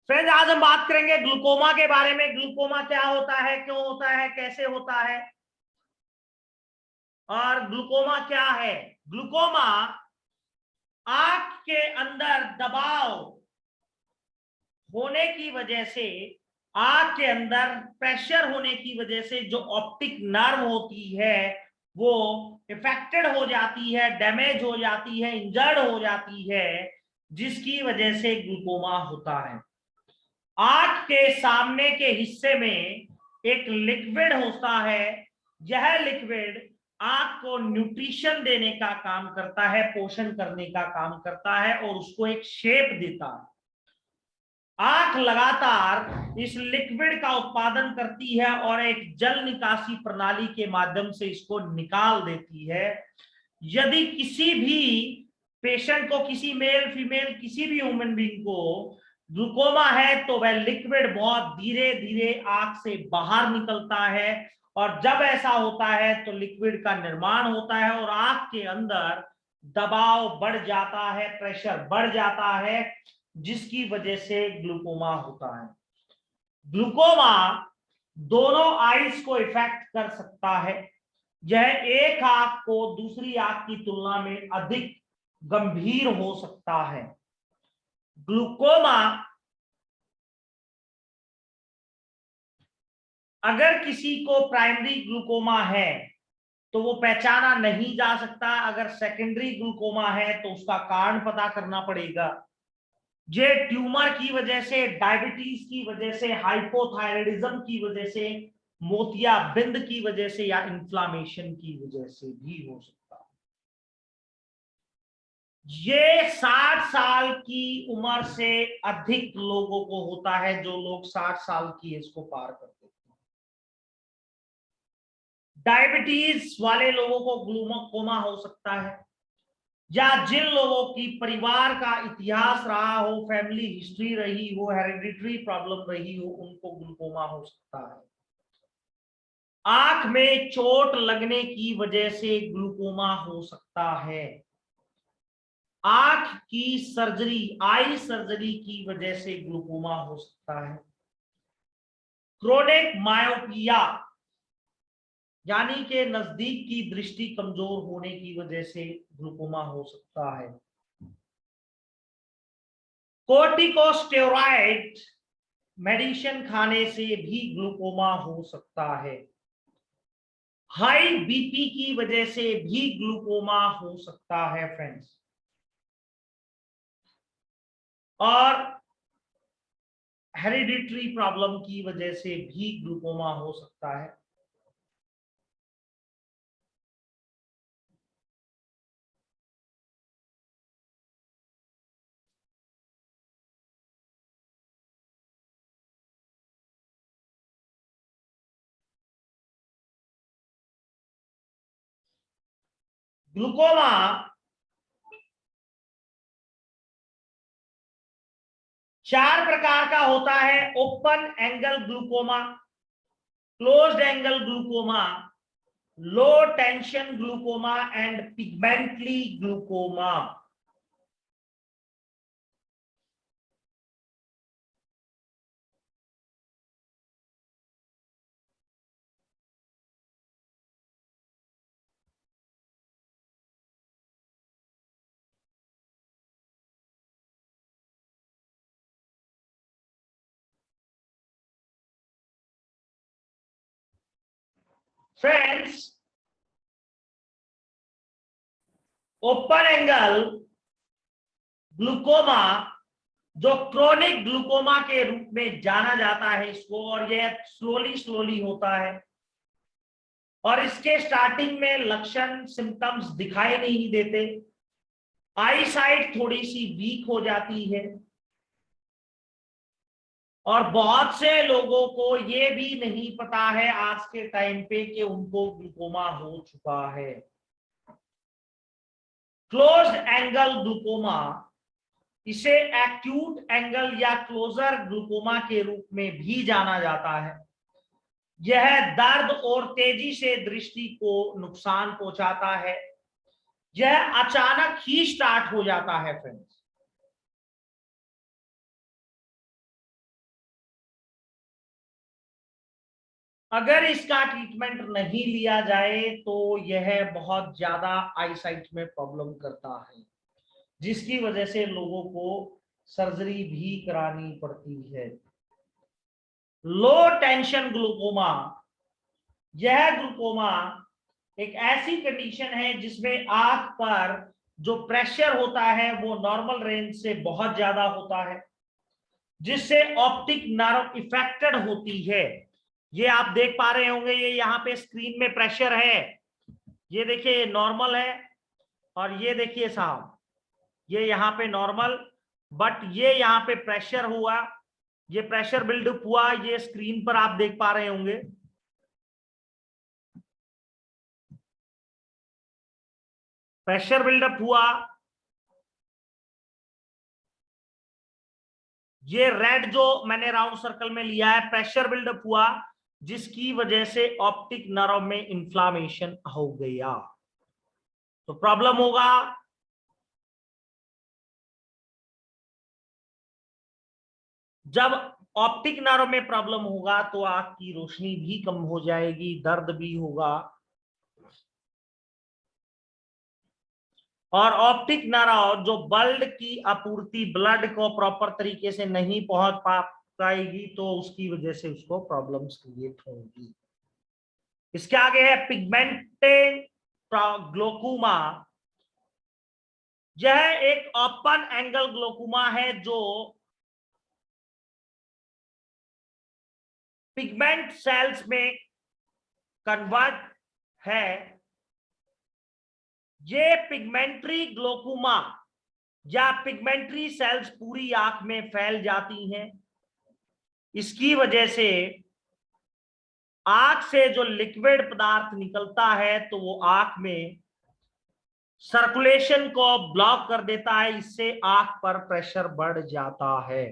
Friends, आज हम बात करेंगे ग्लूकोमा के बारे में। ग्लूकोमा क्या होता है, क्यों होता है, कैसे होता है और ग्लूकोमा क्या है। ग्लूकोमा आंख के अंदर दबाव होने की वजह से, आंख के अंदर प्रेशर होने की वजह से जो ऑप्टिक नर्व होती है वो इफेक्टेड हो जाती है, डैमेज हो जाती है, इंजर्ड हो जाती है, जिसकी वजह से ग्लूकोमा होता है। आंख के सामने के हिस्से में एक लिक्विड होता है। यह लिक्विड आंख को न्यूट्रिशन देने का काम करता है, पोषण करने का काम करता है और उसको एक शेप देता है। आंख लगातार इस लिक्विड का उत्पादन करती है और एक जल निकासी प्रणाली के माध्यम से इसको निकाल देती है। यदि किसी भी पेशेंट को, किसी मेल फीमेल किसी भी ह्यूमन बीइंग को ग्लूकोमा है तो वह लिक्विड बहुत धीरे धीरे आंख से बाहर निकलता है और जब ऐसा होता है तो लिक्विड का निर्माण होता है और आंख के अंदर दबाव बढ़ जाता है, प्रेशर बढ़ जाता है, जिसकी वजह से ग्लूकोमा होता है। ग्लूकोमा दोनों आईज को इफेक्ट कर सकता है। यह एक आंख को दूसरी आंख की तुलना में अधिक गंभीर हो सकता है। ग्लूकोमा अगर किसी को प्राइमरी ग्लूकोमा है तो वो पहचाना नहीं जा सकता। अगर सेकेंडरी ग्लूकोमा है तो उसका कारण पता करना पड़ेगा। ये ट्यूमर की वजह से, डायबिटीज की वजह से, हाइपोथायराइडिज्म की वजह से, मोतियाबिंद की वजह से या इन्फ्लामेशन की वजह से भी हो सकता है। ये 60 साल की उम्र से अधिक लोगों को होता है, जो लोग 60 साल की एज को पार करते हैं। डायबिटीज वाले लोगों को ग्लूकोमा हो सकता है, या जिन लोगों की परिवार का इतिहास रहा हो, फैमिली हिस्ट्री रही हो, हेरिडिटरी प्रॉब्लम रही हो, उनको ग्लूकोमा हो सकता है। आंख में चोट लगने की वजह से ग्लूकोमा हो सकता है। आंख की सर्जरी, आई सर्जरी की वजह से ग्लूकोमा हो सकता है। क्रोनिक मायोपिया यानी कि नजदीक की दृष्टि कमजोर होने की वजह से ग्लूकोमा हो सकता है। कोर्टिकोस्टेरॉइड मेडिसिन खाने से भी ग्लूकोमा हो सकता है। हाई बीपी की वजह से भी ग्लूकोमा हो सकता है फ्रेंड्स। और हेरिडिटरी प्रॉब्लम की वजह से भी ग्लूकोमा हो सकता है। ग्लूकोमा चार प्रकार का होता है: open angle glaucoma, closed angle glaucoma, low tension glaucoma and pigmentary glaucoma. Friends, open angle glaucoma जो क्रोनिक ग्लूकोमा के रूप में जाना जाता है इसको, और यह स्लोली स्लोली होता है और इसके स्टार्टिंग में लक्षण, सिम्टम्स दिखाई नहीं देते। आई साइट थोड़ी सी वीक हो जाती है और बहुत से लोगों को ये भी नहीं पता है आज के टाइम पे कि उनको ग्लूकोमा हो चुका है। क्लोज्ड एंगल ग्लूकोमा, इसे एक्यूट एंगल या क्लोजर ग्लूकोमा के रूप में भी जाना जाता है। यह दर्द और तेजी से दृष्टि को नुकसान पहुंचाता है। यह अचानक ही स्टार्ट हो जाता है फ्रेंड्स। अगर इसका ट्रीटमेंट नहीं लिया जाए तो यह बहुत ज्यादा आईसाइट में प्रॉब्लम करता है, जिसकी वजह से लोगों को सर्जरी भी करानी पड़ती है। लो टेंशन ग्लूकोमा, यह ग्लूकोमा एक ऐसी कंडीशन है जिसमें आंख पर जो प्रेशर होता है वो नॉर्मल रेंज से बहुत ज्यादा होता है, जिससे ऑप्टिक नर्व इफेक्टेड होती है। ये आप देख पा रहे होंगे, ये यहाँ पे स्क्रीन में प्रेशर है, ये देखिए ये नॉर्मल है, और ये देखिए साहब ये यहाँ पे नॉर्मल, बट ये यहाँ पे प्रेशर हुआ, ये प्रेशर बिल्डअप हुआ, ये स्क्रीन पर आप देख पा रहे होंगे। प्रेशर बिल्डअप हुआ, ये रेड जो मैंने राउंड सर्कल में लिया है, प्रेशर बिल्डअप हुआ, जिसकी वजह से ऑप्टिक नर्व में इंफ्लामेशन हो गया, तो प्रॉब्लम होगा। जब ऑप्टिक नर्व में प्रॉब्लम होगा तो आंख की रोशनी भी कम हो जाएगी, दर्द भी होगा, और ऑप्टिक नर्व जो ब्लड की आपूर्ति ब्लड को प्रॉपर तरीके से नहीं पहुंच पाएगी, तो उसकी वजह से उसको प्रॉब्लम्स क्रिएट होंगी। इसके आगे है पिगमेंटेड ग्लोकोमा। यह एक ओपन एंगल ग्लोकोमा है जो पिगमेंट सेल्स में कन्वर्ट है। ये पिगमेंट्री ग्लोकोमा या पिगमेंट्री सेल्स पूरी आंख में फैल जाती हैं। इसकी वजह से आंख से जो लिक्विड पदार्थ निकलता है तो वो आंख में सर्कुलेशन को ब्लॉक कर देता है, इससे आंख पर प्रेशर बढ़ जाता है।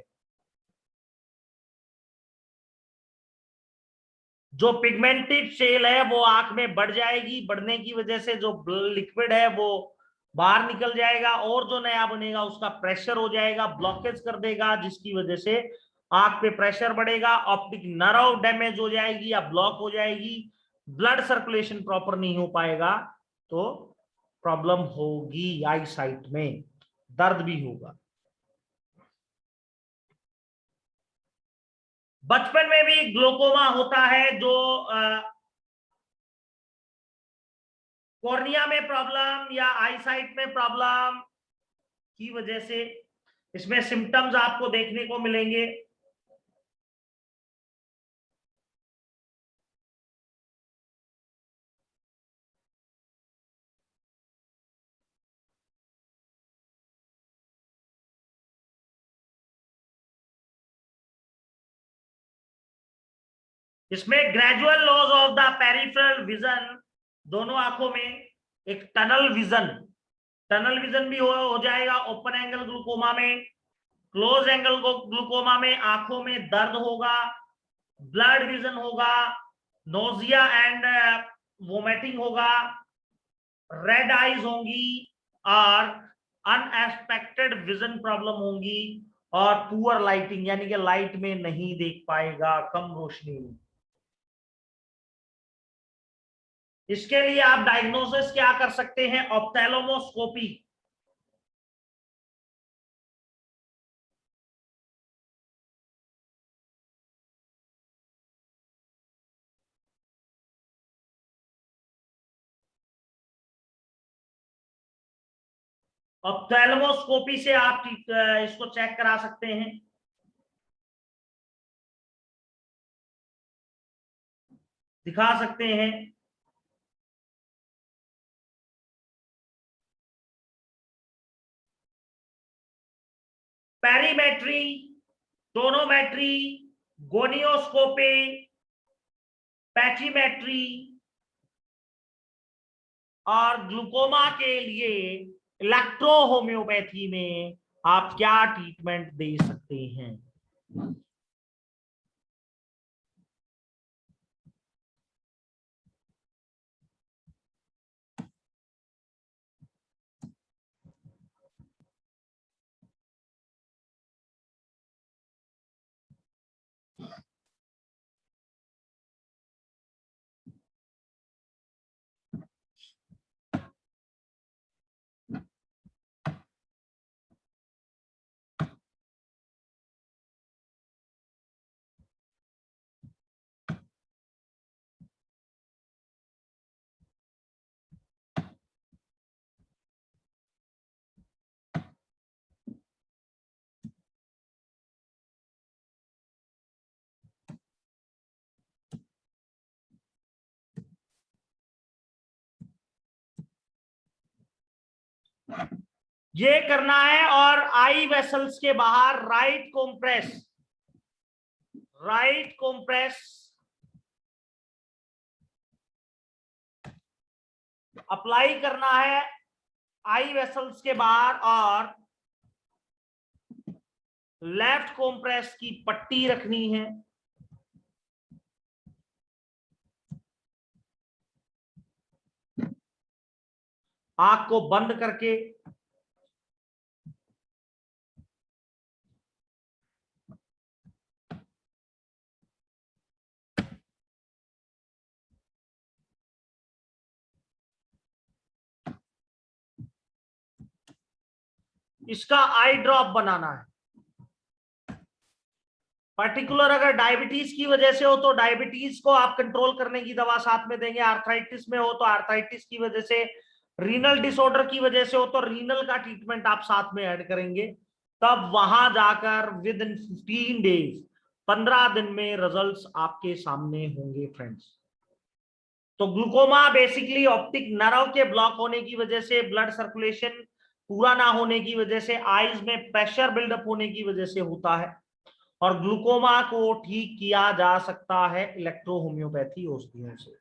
जो पिगमेंटेड सेल है वो आंख में बढ़ जाएगी, बढ़ने की वजह से जो लिक्विड है वो बाहर निकल जाएगा, और जो नया बनेगा उसका प्रेशर हो जाएगा, ब्लॉकेज कर देगा, जिसकी वजह से आंख पे प्रेशर बढ़ेगा, ऑप्टिक नर्व डैमेज हो जाएगी या ब्लॉक हो जाएगी, ब्लड सर्कुलेशन प्रॉपर नहीं हो पाएगा, तो प्रॉब्लम होगी, आई साइट में दर्द भी होगा। बचपन में भी ग्लोकोमा होता है, जो कॉर्निया में प्रॉब्लम या आईसाइट में प्रॉब्लम की वजह से इसमें सिम्टम्स आपको देखने को मिलेंगे। इसमें gradual loss of the peripheral vision, दोनों आंखों में एक टनल विजन भी हो जाएगा ओपन एंगल ग्लूकोमा में। क्लोज एंगल ग्लूकोमा में आंखों में दर्द होगा, ब्लड विजन होगा, नोजिया एंड वोमिटिंग होगा, रेड आईज होंगी, और अनएक्सपेक्टेड विजन प्रॉब्लम होंगी, और पुअर लाइटिंग यानी कि लाइट में नहीं देख पाएगा, कम रोशनी में। इसके लिए आप डायग्नोसिस क्या कर सकते हैं? ऑप्थेल्मोस्कोपी। ऑप्थेल्मोस्कोपी से आप इसको चेक करा सकते हैं। दिखा सकते हैं। पेरीमेट्री, टोनोमेट्री, गोनियोस्कोपी, पैचीमेट्री, और ग्लूकोमा के लिए इलेक्ट्रो होम्योपैथी में आप क्या ट्रीटमेंट दे सकते हैं? ये करना है। और आई वेसल्स के बाहर राइट कॉम्प्रेस अप्लाई करना है आई वेसल्स के बाहर, और लेफ्ट कॉम्प्रेस की पट्टी रखनी है। आंख को बंद करके इसका आई ड्रॉप बनाना है। पर्टिकुलर अगर डायबिटीज की वजह से हो तो डायबिटीज को आप कंट्रोल करने की दवा साथ में देंगे। आर्थराइटिस में हो तो आर्थराइटिस की वजह से, रीनल डिसऑर्डर की वजह से हो तो रीनल का ट्रीटमेंट आप साथ में ऐड करेंगे। तब वहां जाकर विद इन 15 डेज, 15 दिन में रिजल्ट्स आपके सामने होंगे फ्रेंड्स। तो ग्लूकोमा बेसिकली ऑप्टिक नर्व के ब्लॉक होने की वजह से, ब्लड सर्कुलेशन पूरा ना होने की वजह से, आईज में प्रेशर बिल्डअप होने की वजह से होता है। और ग्लूकोमा को ठीक किया जा सकता है इलेक्ट्रो होम्योपैथी औषधियों से।